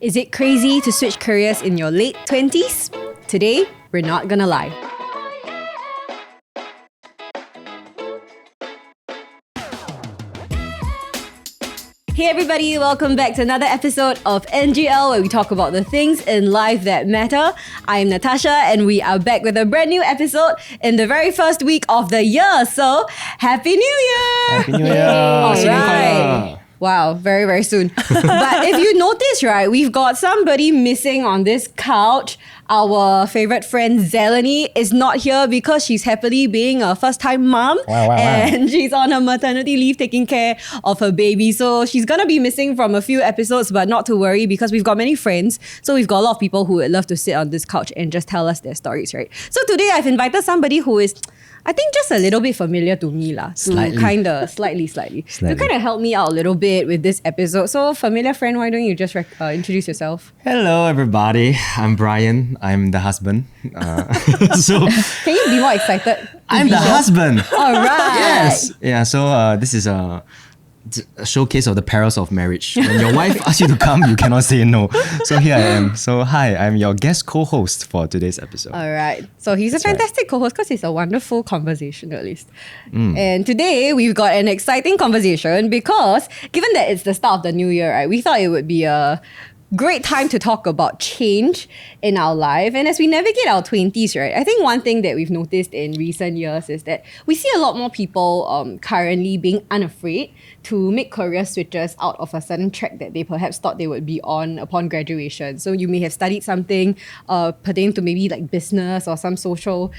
Is it crazy to switch careers in your late 20s? Today, we're not gonna lie. Hey everybody, welcome back to another episode of NGL where we talk about the things in life that matter. I'm Natasha and we are back with a brand new episode in the very first week of the year. So, Happy New Year! Happy New Year! Alright. Wow, very, very soon. But if you notice, right, we've got somebody missing on this couch. Our favorite friend Zeleny is not here because she's happily being a first-time mom. And she's on her maternity leave taking care of her baby. So she's going to be missing from a few episodes, but not to worry because we've got many friends. So we've got a lot of people who would love to sit on this couch and just tell us their stories, right? So today I've invited somebody who is, I think, just a little bit familiar to me lah. Slightly. To kind of help me out a little bit with this episode. So familiar friend, why don't you just introduce yourself? Hello everybody, I'm Brian. I'm the husband. So can you be more excited? I'm the husband. All right. Yes. Yeah. So this is a showcase of the perils of marriage. When your wife asks you to come, you cannot say no. So here I am. So hi, I'm your guest co-host for today's episode. All right. So he's a fantastic co-host because he's a wonderful conversationalist. And today we've got an exciting conversation because given that it's the start of the new year, right, we thought it would be a great time to talk about change in our life. And as we navigate our 20s, right, I think one thing that we've noticed in recent years is that we see a lot more people currently being unafraid to make career switches out of a certain track that they perhaps thought they would be on upon graduation. So you may have studied something pertaining to maybe like business or some social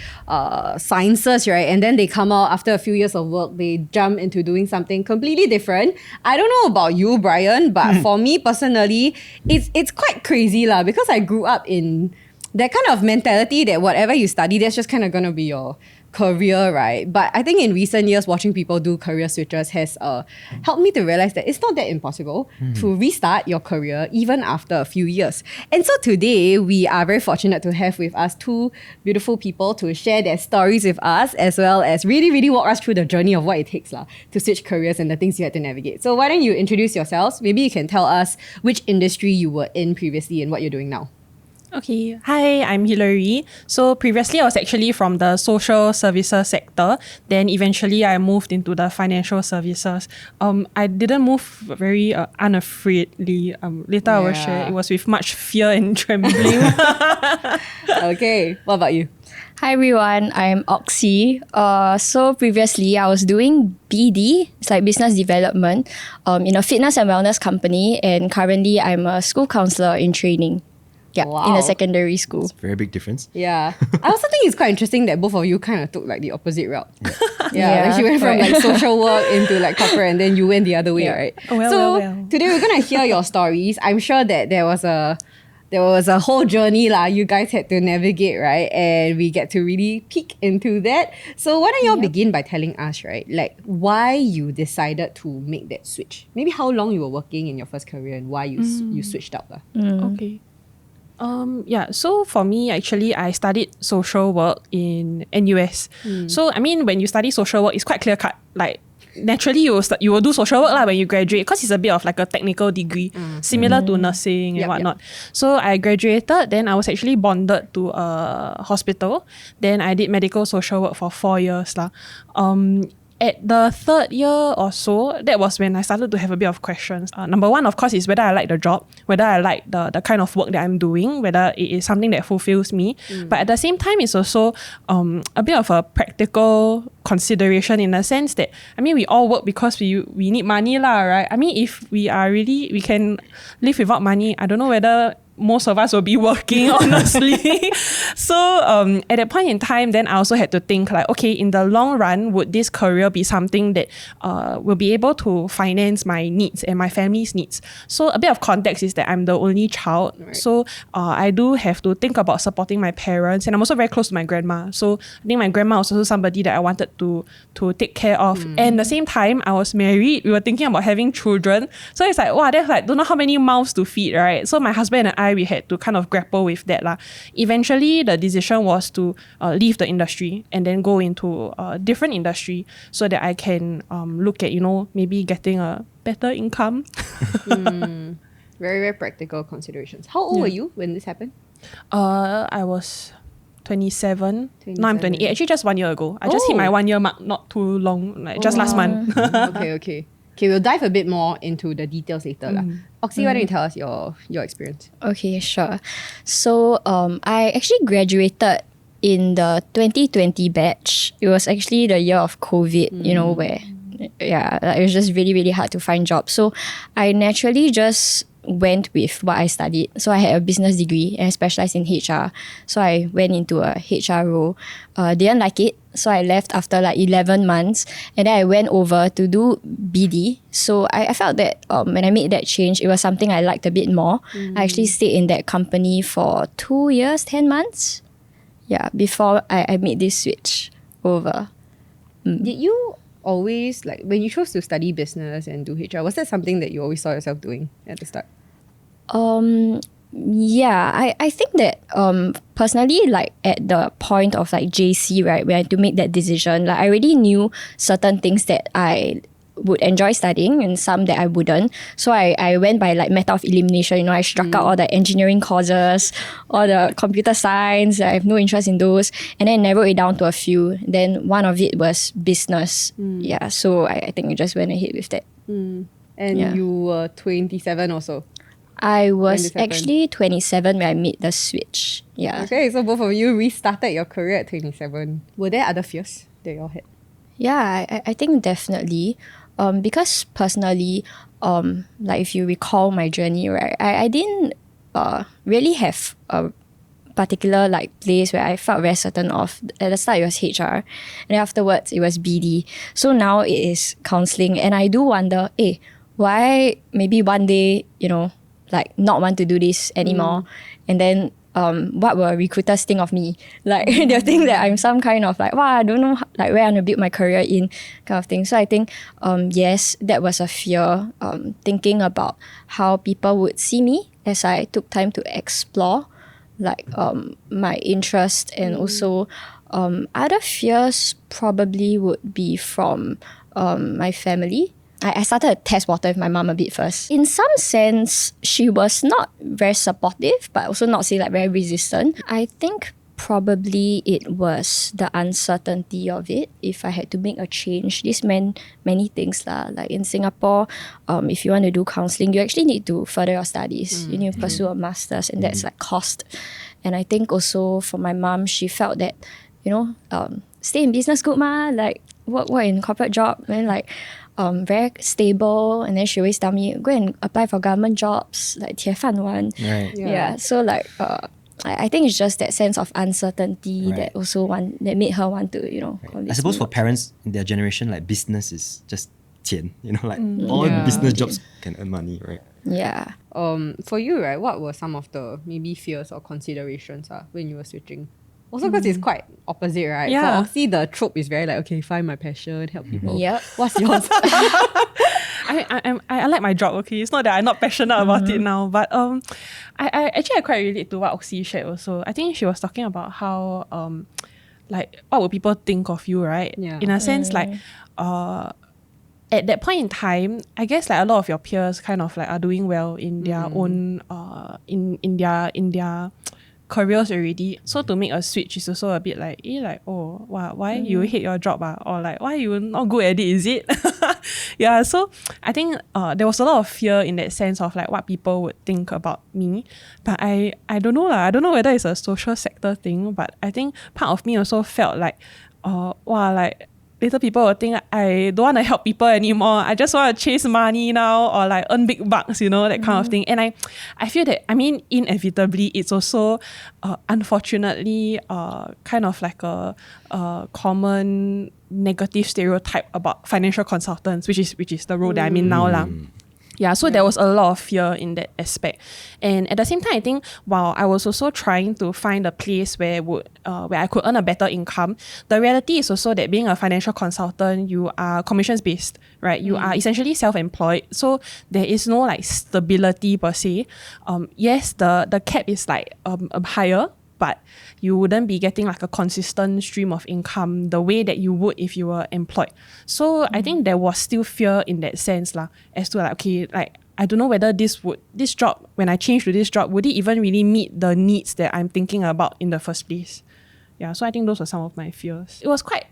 sciences, right? And then they come out after a few years of work, they jump into doing something completely different. I don't know about you, Brian, but for me personally, it's quite crazy lah, because I grew up in that kind of mentality that whatever you study, that's just kind of going to be your career, right? But I think in recent years, watching people do career switches has helped me to realize that it's not that impossible to restart your career even after a few years. And so today, we are very fortunate to have with us two beautiful people to share their stories with us, as well as really, really walk us through the journey of what it takes to switch careers and the things you had to navigate. So why don't you introduce yourselves? Maybe you can tell us which industry you were in previously and what you're doing now. Okay, hi, I'm Hilary. So previously I was actually from the social services sector. Then eventually I moved into the financial services. I didn't move very unafraidly. Later I will share. It was with much fear and trembling. Okay, what about you? Hi everyone, I'm Oxy. So previously I was doing BD, it's like business development, in a fitness and wellness company, and currently I'm a school counselor in training. Yeah, wow. In a secondary school. It's a very big difference. Yeah. I also think it's quite interesting that both of you kind of took like the opposite route. Yeah, like you went from like social work into like corporate and then you went the other way, right? Well. Today we're going to hear your stories. I'm sure that there was a whole journey you guys had to navigate, right? And we get to really peek into that. So why don't y'all begin by telling us, right, like why you decided to make that switch? Maybe how long you were working in your first career and why you switched up. Okay. So for me, actually, I studied social work in NUS. So, I mean, when you study social work, it's quite clear-cut. Like, naturally, you will do social work when you graduate because it's a bit of like a technical degree, similar to nursing and whatnot. So, I graduated, then I was actually bonded to a hospital. Then I did medical social work for 4 years. At the third year or so, that was when I started to have a bit of questions. Number one, of course, is whether I like the job, whether I like the kind of work that I'm doing, whether it is something that fulfills me. But at the same time, it's also a bit of a practical consideration in the sense that, I mean, we all work because we need money lah, right? I mean, if we can live without money, I don't know whether most of us will be working, honestly. So at that point in time, then I also had to think like, okay, in the long run, would this career be something that will be able to finance my needs and my family's needs? So a bit of context is that I'm the only child. Right. So I do have to think about supporting my parents, and I'm also very close to my grandma. So I think my grandma was also somebody that I wanted to take care of. And at the same time, I was married. We were thinking about having children. So it's like, wow, there's like, don't know how many mouths to feed, right? So my husband and I, we had to kind of grapple with that lah. Eventually, the decision was to leave the industry and then go into a different industry so that I can look at, maybe getting a better income. Very, very practical considerations. How old were you when this happened? I was 27. Now I'm 28. Actually, just 1 year ago. I just hit my 1 year mark not too long, like just last month. Okay, we'll dive a bit more into the details later. Oxy, why don't you tell us your experience? Okay, sure. So I actually graduated in the 2020 batch. It was actually the year of COVID, you know, where it was just really, really hard to find jobs. So I naturally just went with what I studied. So I had a business degree and I specialized in HR. So I went into a HR role. Didn't like it. So I left after like 11 months and then I went over to do BD. So I felt that when I made that change, it was something I liked a bit more. I actually stayed in that company for 2 years, 10 months. Yeah, before I made this switch over. Did you always, like, when you chose to study business and do HR, was that something that you always saw yourself doing at the start? Yeah, I think that personally, like at the point of like JC, right, where I had to make that decision, like I already knew certain things that I would enjoy studying and some that I wouldn't. So I went by like method of elimination. You know, I struck out all the engineering courses, all the computer science. I have no interest in those, and then narrowed it down to a few. Then one of it was business. Yeah, so I think I just went ahead with that. And Yeah. you were 27 also. I When was this happened? actually 27 when I made the switch. Yeah. Okay, so both of you restarted your career at 27. Were there other fears that you all had? Yeah, I think definitely. Because personally, like if you recall my journey, right, I didn't really have a particular like place where I felt very certain of. At the start it was HR, and then afterwards it was BD. So now it is counselling, and I do wonder, why maybe one day, you know, like not want to do this anymore, and then what will recruiters think of me? Like they'll think that I'm some kind of like, wow, I don't know like where I want to build my career in kind of thing. So I think yes, that was a fear. Thinking about how people would see me as I took time to explore like my interest, and also other fears probably would be from my family. I started to test water with my mom a bit first. In some sense, she was not very supportive, but also not say like very resistant. I think probably it was the uncertainty of it. If I had to make a change, this meant many things lah. Like in Singapore, if you want to do counselling, you actually need to further your studies. You need to pursue a master's, and that's like cost. And I think also for my mom, she felt that, you know, stay in business good ma, like work in corporate job, and like very stable. And then she always tell me, go and apply for government jobs, like 铁饭碗. Right. Yeah. So like I think it's just that sense of uncertainty Right. that also that made her want to, you know. I suppose for parents in their generation, like business is just 钱, you know, like all Yeah. business jobs can earn money, right? Yeah. For you, right, what were some of the maybe fears or considerations when you were switching? Also because it's quite opposite, right? Yeah. For Oxy, the trope is very like, okay, find my passion, help people. Yep. What's yours? I like my job, okay? It's not that I'm not passionate about it now, but I quite relate to what Oxy shared also. I think she was talking about how like what would people think of you, right? Yeah. In a sense, like at that point in time, I guess like a lot of your peers kind of like are doing well in their own in their careers already. So to make a switch is also a bit like, oh, wow, why you hate your job? Or like, why you not good at it, is it? Yeah, so I think there was a lot of fear in that sense of like what people would think about me. But I don't know lah. I don't know whether it's a social sector thing, but I think part of me also felt like, like later people will think I don't want to help people anymore. I just want to chase money now, or like earn big bucks, you know, that kind of thing. And I feel that, I mean, inevitably, it's also unfortunately kind of like a common negative stereotype about financial consultants, which is the role that I'm in now lah. Yeah, so there was a lot of fear in that aspect. And at the same time, I think while I was also trying to find a place where I could earn a better income, the reality is also that being a financial consultant, you are commissions based, right? You are essentially self-employed. So there is no like stability per se. Yes, the cap is like higher, but you wouldn't be getting like a consistent stream of income the way that you would if you were employed. So I think there was still fear in that sense lah, as to like, okay, like I don't know whether this job, when I change to this job, would it even really meet the needs that I'm thinking about in the first place? Yeah, so I think those were some of my fears. It was quite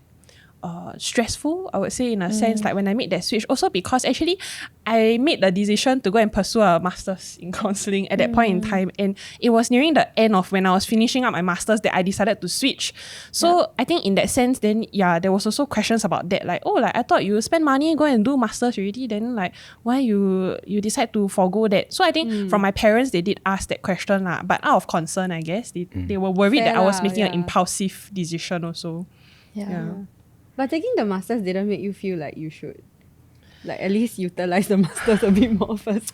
stressful, I would say, in a sense, like when I made that switch. Also because actually I made the decision to go and pursue a master's in counselling at that point in time, and it was nearing the end of when I was finishing up my master's that I decided to switch. So I think in that sense, then there was also questions about that, like, oh, like I thought you spend money go and do master's already, then like why you decide to forgo that? So I think from my parents, they did ask that question lah, but out of concern, I guess they were worried Fair that I was lah, making an impulsive decision also. But taking the masters didn't make you feel like you should, like, at least utilize the masters a bit more first?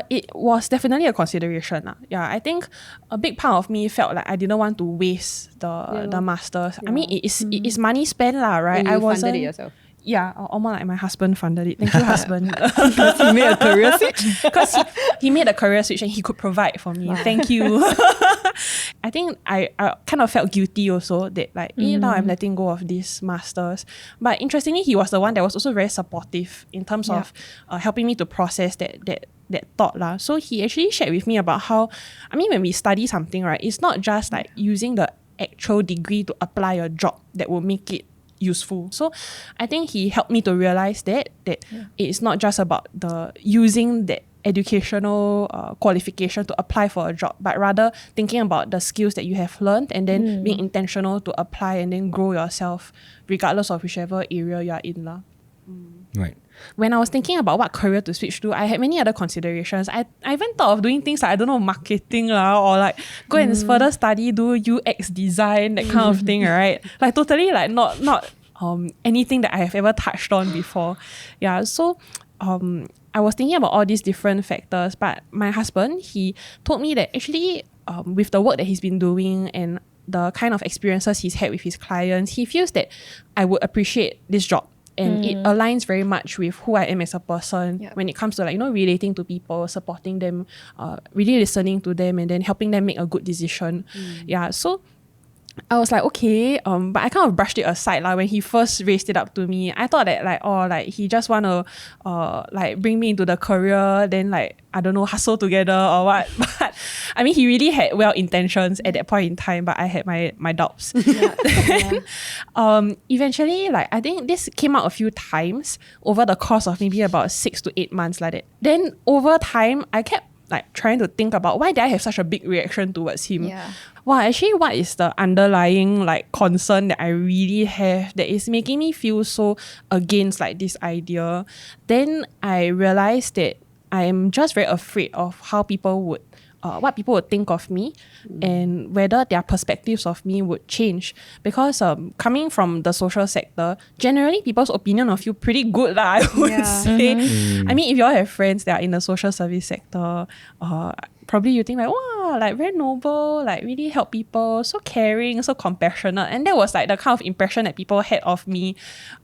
It was definitely a consideration. Yeah, I think a big part of me felt like I didn't want to waste the masters. I mean, it is money spent lah, right? And you funded it yourself. Yeah, or more like my husband funded it. Thank you, husband. Because he made a career switch? Because he made a career switch and he could provide for me. Wow. Thank you. I think I kind of felt guilty also that like, now I'm letting go of this masters. But interestingly, he was the one that was also very supportive in terms of helping me to process that thought lah. So he actually shared with me about how, I mean, when we study something, right, it's not just like using the actual degree to apply a job that will make it useful. So I think he helped me to realize that it's not just about the using the educational qualification to apply for a job, but rather thinking about the skills that you have learned and then being intentional to apply and then grow yourself regardless of whichever area you're in lah. Right. When I was thinking about what career to switch to, I had many other considerations. I even thought of doing things like, I don't know, marketing or like go and further study, do UX design, that kind of thing, right? Like totally like not anything that I have ever touched on before. Yeah, so I was thinking about all these different factors, but my husband, he told me that actually with the work that he's been doing and the kind of experiences he's had with his clients, he feels that I would appreciate this job. And it aligns very much with who I am as a person when it comes to like, relating to people, supporting them, really listening to them and then helping them make a good decision. Yeah, so I was like, okay, but I kind of brushed it aside like when he first raised it up to me. I thought that like he just want to like bring me into the career, then like, I don't know, hustle together or what. But I mean, he really had well intentions at that point in time, but I had my doubts. Eventually, like I think this came out a few times over the course of maybe about 6 to 8 months like that. Then over time, I kept like trying to think about why did I have such a big reaction towards him. Wow, actually what is the underlying like concern that I really have that is making me feel so against like this idea? Then I realized that I am just very afraid of how people would what people would think of me and whether their perspectives of me would change, because coming from the social sector, generally people's opinion of you pretty good lah, I would say. I mean, if you all have friends that are in the social service sector, probably you think like, wow, like very noble, like really help people, so caring, so compassionate, and that was like the kind of impression that people had of me.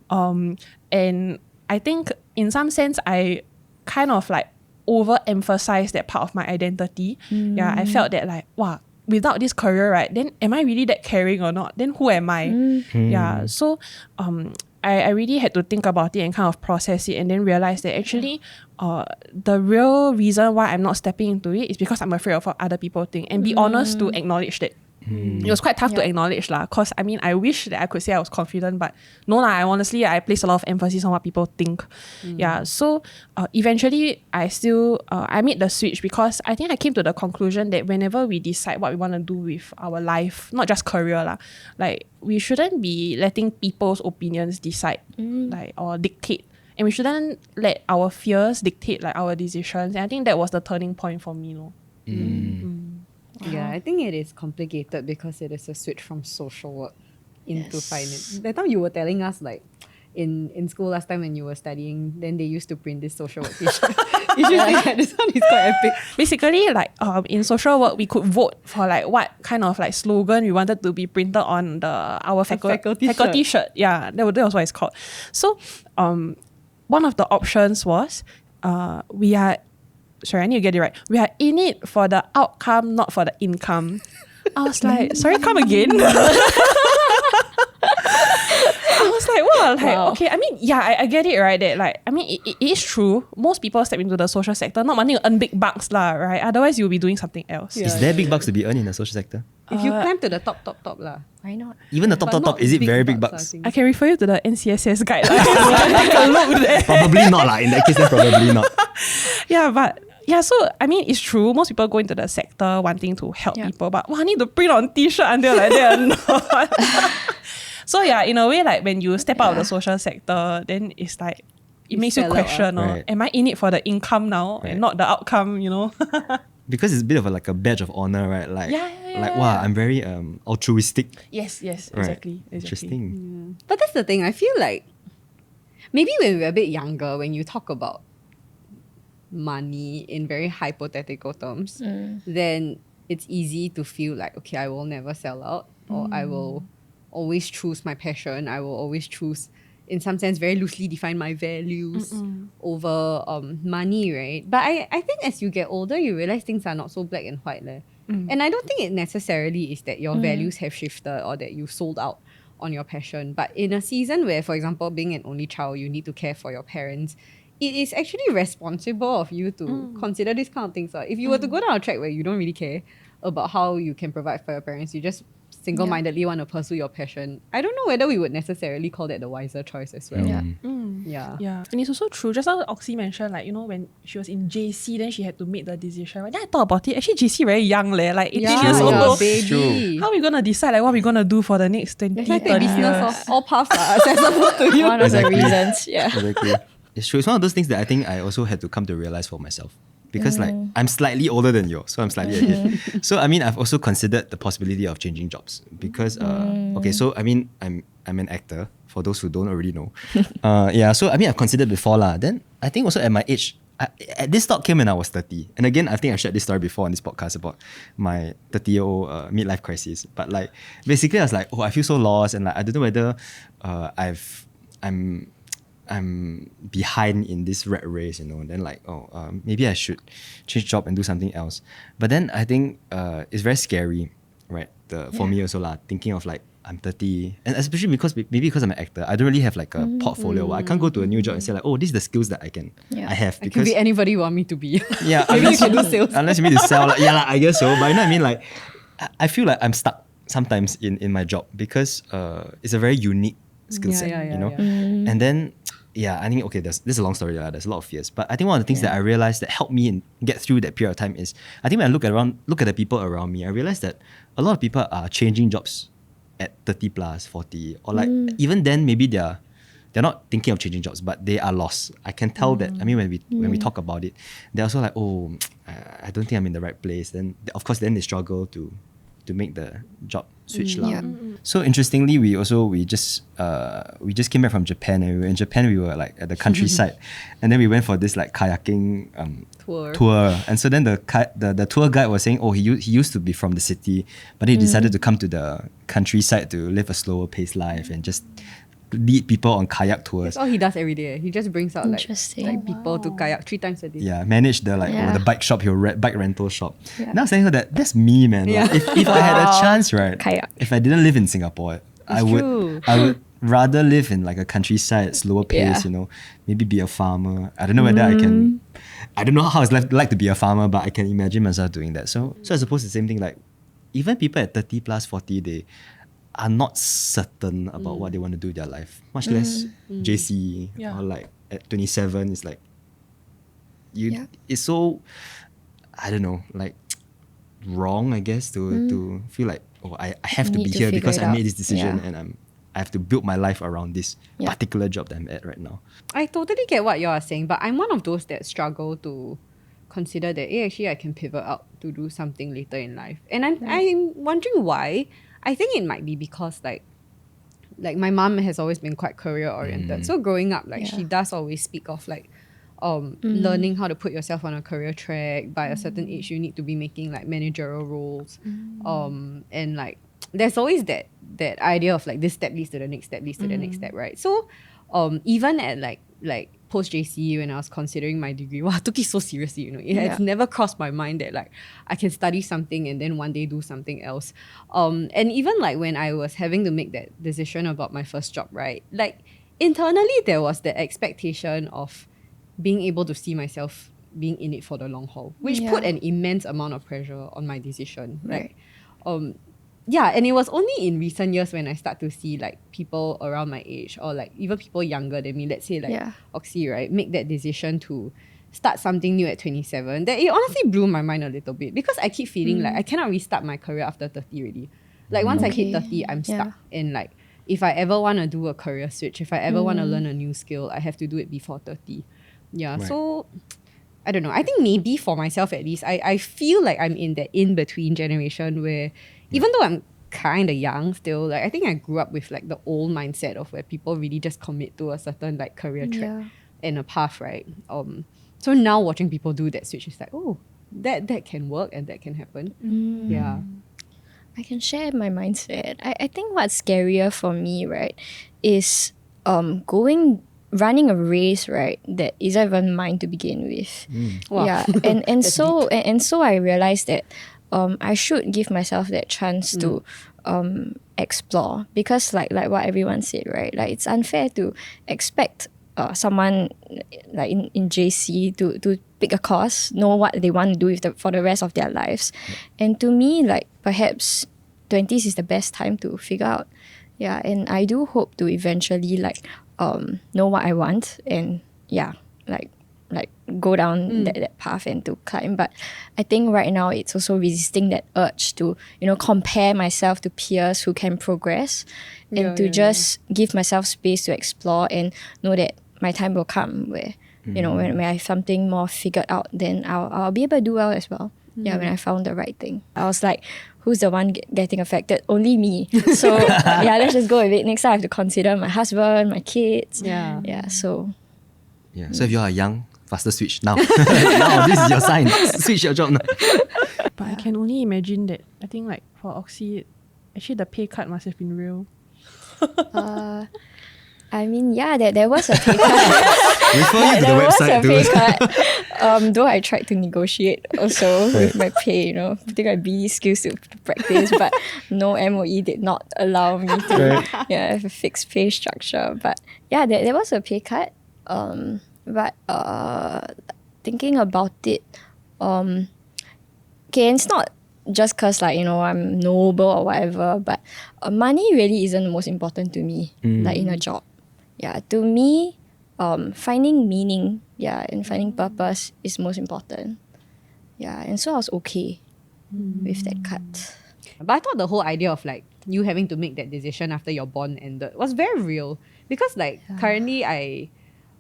And I think in some sense I kind of like overemphasize that part of my identity. I felt that like, wow, without this career, right, then am I really that caring or not? Then who am I? So I really had to think about it and kind of process it and then realize that actually the real reason why I'm not stepping into it is because I'm afraid of what other people think, and be honest to acknowledge that. It was quite tough to acknowledge lah, because I mean, I wish that I could say I was confident, but no lah, honestly I place a lot of emphasis on what people think. So eventually I still I made the switch because I think I came to the conclusion that whenever we decide what we want to do with our life, not just career lah, like we shouldn't be letting people's opinions decide like or dictate, and we shouldn't let our fears dictate like our decisions. And I think that was the turning point for me. Yeah, I think it is complicated because it is a switch from social work into finance. That time you were telling us like in school last time when you were studying, then they used to print this social work t-shirt. You should see that. This one is quite epic. Basically, like in social work, we could vote for like what kind of like slogan we wanted to be printed on our faculty shirt. Yeah, that was what it's called. So one of the options was we are. Sorry, I need to get it right. We are in it for the outcome, not for the income. I was like, sorry, come again. I was like, wow, okay, I mean, yeah, I get it, right? That like, I mean, it is true. Most people step into the social sector not wanting to earn big bucks lah, right? Otherwise, you'll be doing something else. Yeah. Is there big bucks to be earned in the social sector? If you climb to the top lah. Why not? Even the But top, not is it very big I bucks? think. I can refer you to the NCSS guidelines. Take a look there. Probably not lah. In that case, then probably not. Yeah, but yeah, so I mean, it's true. Most people go into the sector wanting to help people, but I need to print on T-shirt until like they're not. So yeah, in a way, like when you step out of the social sector, then it's like it makes you sell out, question, right. am I in it for the income now and not the outcome? You know. Because it's a bit of like a badge of honor, right? Like, wow, I'm very altruistic. Yes, Right. exactly. Interesting. But that's the thing. I feel like maybe when we're a bit younger, when you talk about money in very hypothetical terms, then it's easy to feel like, okay, I will never sell out, or I will always choose my passion. I will always choose, in some sense, very loosely define my values over money, right? But I think as you get older, you realize things are not so black and white. And I don't think it necessarily is that your values have shifted or that you sold out on your passion. But in a season where, for example, being an only child, you need to care for your parents, it is actually responsible of you to consider these kind of things. If you were to go down a track where you don't really care about how you can provide for your parents, you just single-mindedly want to pursue your passion, I don't know whether we would necessarily call that the wiser choice as well. Yeah. Yeah. And it's also true. Just now Oxy mentioned, like, you know, when she was in JC, then she had to make the decision. Right? Then I thought about it. Actually, JC very young, like 18 years old. Baby. How are we going to decide like what we're going to do for the next 20, That's why 30 take years? business, all paths are accessible to you. One of Exactly. the reasons. Yeah. Exactly. It's true. It's one of those things that I think I also had to come to realize for myself. Because like I'm slightly older than you, so I'm slightly ahead. So I mean, I've also considered the possibility of changing jobs because okay, so I mean, I'm an actor. For those who don't already know, so I mean, I've considered before lah. Then I think also at my age, this thought came when I was 30. And again, I think I've shared this story before on this podcast about my 30-year-old midlife crisis. But like basically, I was like, I feel so lost, and like I don't know whether I'm behind in this rat race, you know. And then like, maybe I should change job and do something else. But then I think it's very scary, right? For me also lah, thinking of like I'm 30, and especially because I'm an actor, I don't really have like a portfolio. I can't go to a new job and say like, this is the skills that I have. I can be anybody you want me to be. Yeah, maybe you can do sales. Unless you mean to sell, like, I guess so. But you know what I mean? Like, I feel like I'm stuck sometimes in my job because it's a very unique skill set, you know. And then I think this is a long story. There's a lot of fears, but I think one of the things that I realized that helped me get through that period of time is I think when I look at the people around me, I realized that a lot of people are changing jobs at 30 plus 40, or like even then maybe they're not thinking of changing jobs, but they are lost. I can tell that. I mean, when we talk about it, they're also like, I don't think I'm in the right place. Then of course then they struggle to make the job switch. So interestingly, we just came back from Japan, and we were in Japan. We were like at the countryside, and then we went for this like kayaking tour. And so then the tour guide was saying, he used to be from the city, but he decided to come to the countryside to live a slower paced life and just lead people on kayak tours. That's all he does every day. He just brings out like people to kayak 3 times a day. Yeah, manage the the bike shop, bike rental shop. And I was saying that's me, man. Yeah. Like, if I had a chance, right? Kayak. If I didn't live in Singapore, I would rather live in like a countryside, slower pace, you know, maybe be a farmer. I don't know whether I don't know how it's like to be a farmer, but I can imagine myself doing that. So I suppose the same thing, like even people at 30 plus 40, they are not certain about what they want to do with their life, much less JC or like at 27. It's like it's so, I don't know, like wrong, I guess, to feel like I have to be here because I made this decision and I have to build my life around this particular job that I'm at right now. I totally get what you are saying, but I'm one of those that struggle to consider that actually I can pivot out to do something later in life. And I'm wondering why. I think it might be because like my mom has always been quite career oriented. So growing up, like she does always speak of like learning how to put yourself on a career track. By a certain age, you need to be making like managerial roles. And like there's always that idea of like this step leads to the next step leads to the next step, right? So even at like like post JC, when I was considering my degree, wow, I took it so seriously, it's never crossed my mind that like I can study something and then one day do something else. And even like when I was having to make that decision about my first job, right, like internally there was the expectation of being able to see myself being in it for the long haul, which put an immense amount of pressure on my decision. Right. Like, and it was only in recent years when I start to see like people around my age or like even people younger than me, let's say like Oxy, right, make that decision to start something new at 27, that it honestly blew my mind a little bit, because I keep feeling like I cannot restart my career after 30 already. Like once I hit 30, I'm stuck. And like if I ever want to do a career switch, if I ever want to learn a new skill, I have to do it before 30. Yeah, right. So I don't know. I think maybe for myself at least, I feel like I'm in that in-between generation where even though I'm kind of young still, like I think I grew up with like the old mindset of where people really just commit to a certain like career track and a path, right? So now watching people do that switch is like, oh, that can work and that can happen. Yeah. I can share my mindset. I think what's scarier for me, right, is running a race, right, that isn't even mine to begin with. Wow. Yeah. And so I realized that I should give myself that chance to explore, because like what everyone said, right, like it's unfair to expect someone like in JC to pick a course, know what they want to do for the rest of their lives. And to me, like perhaps 20s is the best time to figure out. Yeah, and I do hope to eventually like know what I want and like go down that path and to climb. But I think right now it's also resisting that urge to compare myself to peers who can progress, and to just give myself space to explore and know that my time will come where when I have something more figured out, then I'll be able to do well as well. Yeah, when I found the right thing. I was like, who's the one getting affected? Only me. So let's just go with it. Next time I have to consider my husband, my kids. So if you are young, faster switch now. Now this is your sign. Switch your job now. But I can only imagine that. I think like for Oxy, actually the pay cut must have been real. I mean, there was a pay cut. Refer you to the website. There was a pay cut. Though I tried to negotiate also with my pay, putting my BD skills to practice, but no, MOE did not allow me to have a fixed pay structure. But there was a pay cut. But thinking about it, and it's not just because I'm noble or whatever, but money really isn't the most important to me, like in a job. Yeah, to me, finding meaning, and finding purpose is most important. Yeah, and so I was okay with that cut. But I thought the whole idea of like you having to make that decision after your bond ended was very real, because like currently I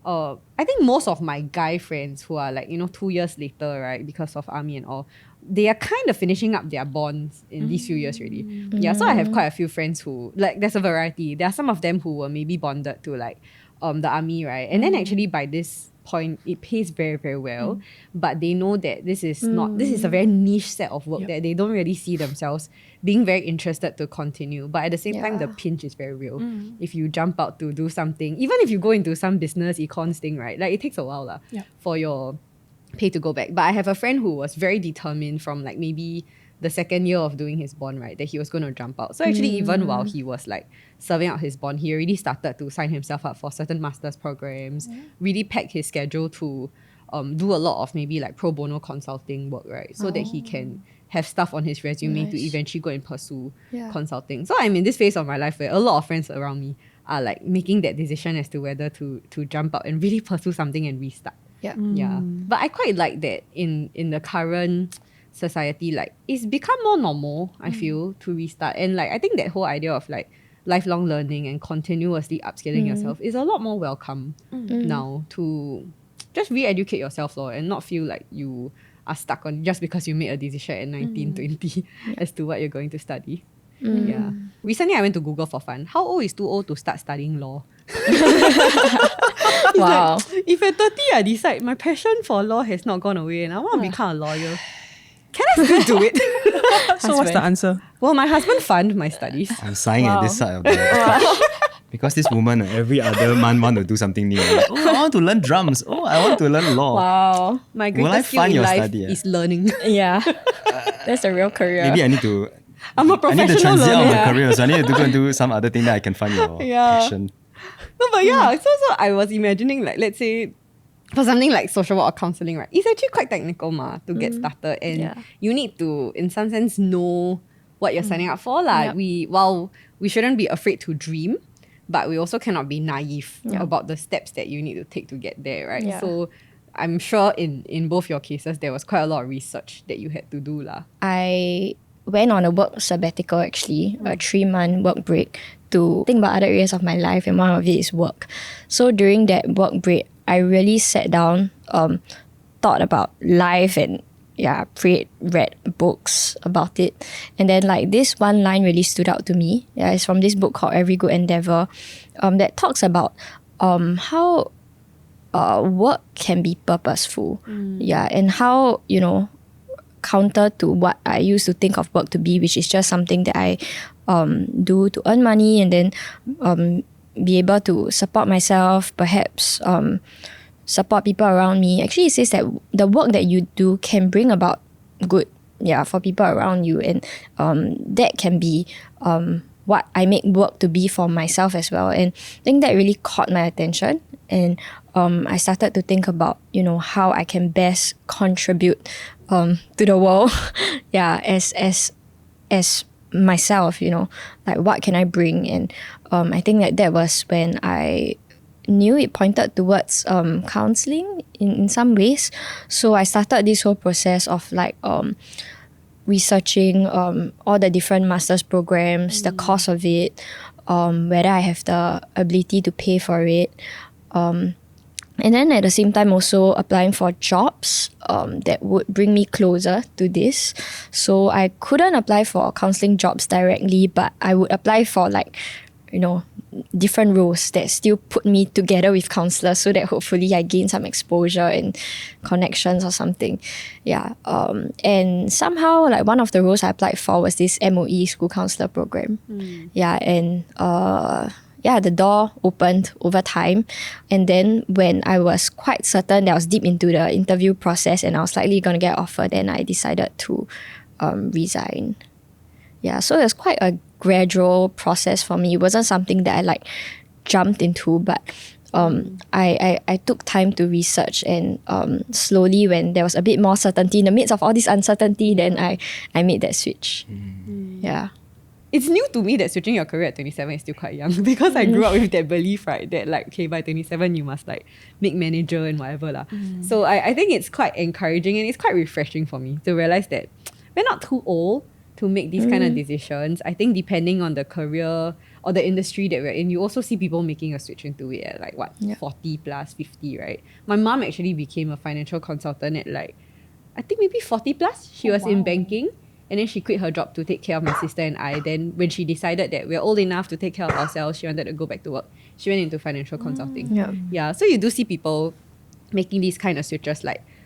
think most of my guy friends who are like 2 years later, right, because of army and all, they are kind of finishing up their bonds in these few years already. So I have quite a few friends who, like, there's a variety. There are some of them who were maybe bonded to like the army, right, and then actually by this point it pays very, very well, but they know that this is a very niche set of work that they don't really see themselves being very interested to continue. But at the same time, the pinch is very real. If you jump out to do something, even if you go into some business econs thing, right, like it takes a while for your pay to go back. But I have a friend who was very determined from like maybe the second year of doing his bond, right, that he was going to jump out. So actually even while he was like serving out his bond, he already started to sign himself up for certain master's programs, really pack his schedule to do a lot of maybe like pro bono consulting work, right, so that he can have stuff on his resume to eventually go and pursue consulting. So I'm in this phase of my life where a lot of friends around me are like making that decision as to whether to jump out and really pursue something and restart. But I quite like that in the current society, like it's become more normal, I feel, to restart. And like I think that whole idea of like lifelong learning and continuously upskilling yourself is a lot more welcome now, to just re-educate yourself and not feel like you are stuck on just because you made a decision at 19, 20 as to what you're going to study. Recently I went to Google for fun. How old is too old to start studying law? Wow. Like, if at 30 I decide my passion for law has not gone away and I want to become a lawyer, can I still do it? So what's the answer? Well, my husband funded my studies. I'm sighing at this side of the Because this woman every other month want to do something new. Like, oh, I want to learn drums. Oh, I want to learn law. Wow. My Will I greatest skill fund in your life study? is learning. Yeah. That's a real career. Maybe I need to. I'm a I need professional to transit out of learner. my career, so I need to go and do some other thing that I can find your passion. No, but yeah, so I was imagining like, let's say, for something like social work or counselling, right? It's actually quite technical to get started, and you need to, in some sense, know what you're signing up for. Like we shouldn't be afraid to dream, but we also cannot be naive about the steps that you need to take to get there, right? Yeah. So I'm sure in both your cases there was quite a lot of research that you had to do lah. I went on a work sabbatical actually, a 3-month work break to think about other areas of my life, and one of it is work. So during that work break, I really sat down, thought about life and read books about it. And then like this one line really stood out to me. Yeah, it's from this book called Every Good Endeavor, that talks about how work can be purposeful. Yeah, and how, counter to what I used to think of work to be, which is just something that I do to earn money and then be able to support myself, perhaps support people around me. Actually, it says that the work that you do can bring about good, for people around you, and that can be what I make work to be for myself as well. And I think that really caught my attention, and I started to think about how I can best contribute to the world, as myself, like what can I bring. And I think that was when I knew it pointed towards counselling in some ways. So I started this whole process of like researching all the different master's programs, the cost of it, whether I have the ability to pay for it, and then at the same time also applying for jobs that would bring me closer to this. So I couldn't apply for counselling jobs directly, but I would apply for different roles that still put me together with counsellors, so that hopefully I gain some exposure and connections or something. And somehow like one of the roles I applied for was this MOE school counsellor program. The door opened over time. And then when I was quite certain that I was deep into the interview process and I was likely going to get offered, then I decided to resign. So it was quite a gradual process for me. It wasn't something that I jumped into, but I took time to research, and slowly, when there was a bit more certainty in the midst of all this uncertainty, then I made that switch. It's new to me that switching your career at 27 is still quite young, because I grew up with that belief, right, that by 27 you must make manager and whatever lah. So I think it's quite encouraging, and it's quite refreshing for me to realize that we're not too old to make these kind of decisions. I think depending on the career or the industry that we're in, you also see people making a switch into it at 40 plus, 50, right? My mom actually became a financial consultant at I think maybe 40 plus. She was in banking, and then she quit her job to take care of my sister and I. Then when she decided that we're old enough to take care of ourselves, she wanted to go back to work. She went into financial consulting. So you do see people making these kind of switches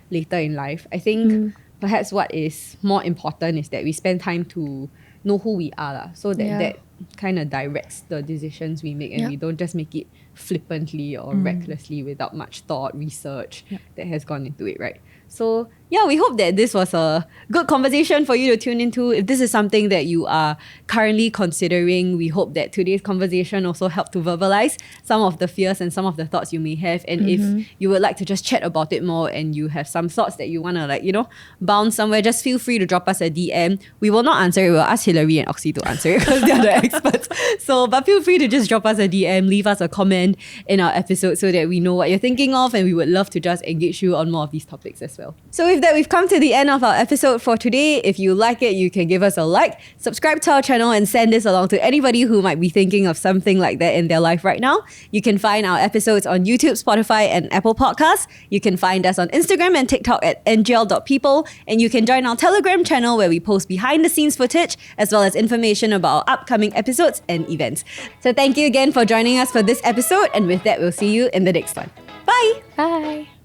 later in life. I think perhaps what is more important is that we spend time to know who we are, so that kind of directs the decisions we make, and we don't just make it flippantly or recklessly without much thought, research that has gone into it, right? So we hope that this was a good conversation for you to tune into. If this is something that you are currently considering, we hope that today's conversation also helped to verbalize some of the fears and some of the thoughts you may have. And if you would like to just chat about it more, and you have some thoughts that you want to bounce somewhere, just feel free to drop us a DM. We will not answer it. We'll ask Hilary and Oxy to answer it, because they're the experts. But feel free to just drop us a DM, leave us a comment in our episode, so that we know what you're thinking of, and we would love to just engage you on more of these topics as well. So with that, we've come to the end of our episode for today. If you like it, you can give us a like, subscribe to our channel, and send this along to anybody who might be thinking of something like that in their life right now. You can find our episodes on YouTube, Spotify, and Apple Podcasts. You can find us on Instagram and TikTok at ngl.people, and you can join our Telegram channel, where we post behind the scenes footage as well as information about our upcoming episodes and events. So thank you again for joining us for this episode, and with that, we'll see you in the next one. Bye! Bye!